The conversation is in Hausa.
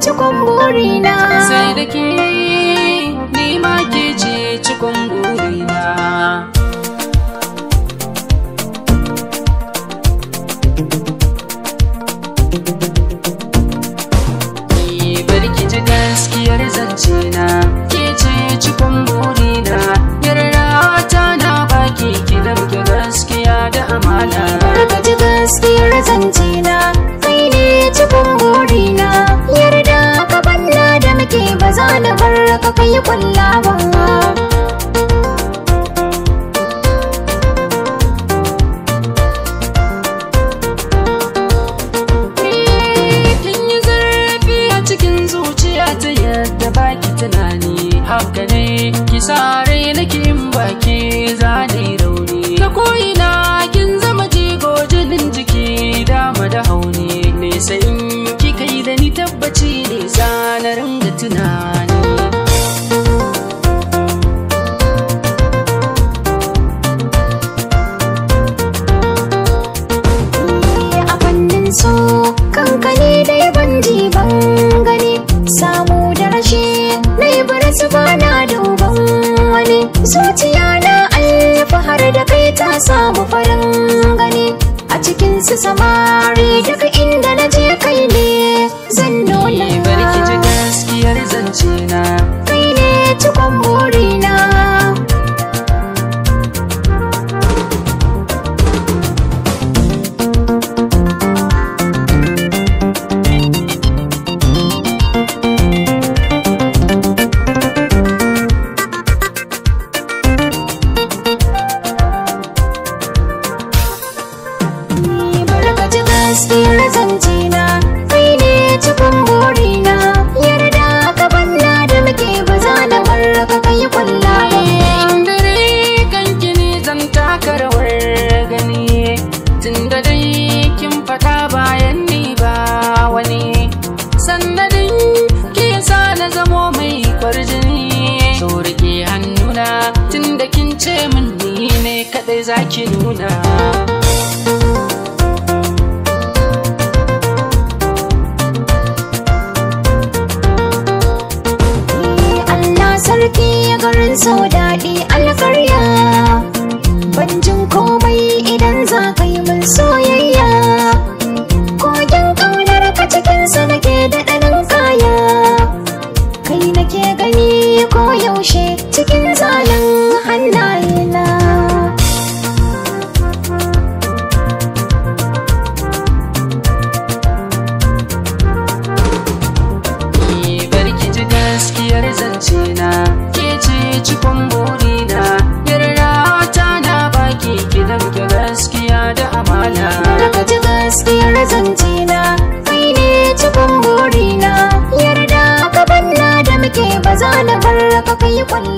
Cikon burina sai da ke ni ma ke ce cikon burina. Barki ji gaskiyar zance na ke ce cikon burina. Yarda ta na baki ki dauke gaskiya da amana. Barka ji gaskiyar zance na kai ne cikon burina. Yarda ka banna da muke ba za na bar ka kai kwalla ba. Ta yadda baki tunani haka ne ki sare nake in baki zane rauni ta ko'ina kin zama jigo jinin jiki dama da hauni nesa in ki kai da ni tabbaci ne na ringa tunani. A fannin so kankane dai ban ji ban gani samu da rashi na yi barasu ba na duban wani zuciya na alfahar da kai ta samu farin gani a cikin su samari daga inda na je kai ne zan nuna. Barki ji gaskiyar zance na kai ne cikon burina. Gaskiyar zance na kai ne cikon burina. Yarda ka banna da muke ba za na bar ka kai kwalla ba. Dare kanki ne zan taka rawar gani tunda dai kin faɗa bayan ni ba wani sannadin ke sa na zamo mai kwarjini. So rike hannuna tunda kin ce min ni ne kaɗai zaki nuna. Sarki garin so daɗi alkarya ban jin komai idan za ka yi min soyayya. Kogin ƙaunar ka cikinsa nake da ɗanin kaya kai nake gani ko yaushe cikin zalin hannayena. Barki ji gaskiyar zance na ke ce cikon burina. Yarda ta na baki ki dauke gaskiya da amana. Barka ji gaskiyar zance na kai ne cikon burina. Yarda ka banna da muke ba za na bar ka kai kwalla.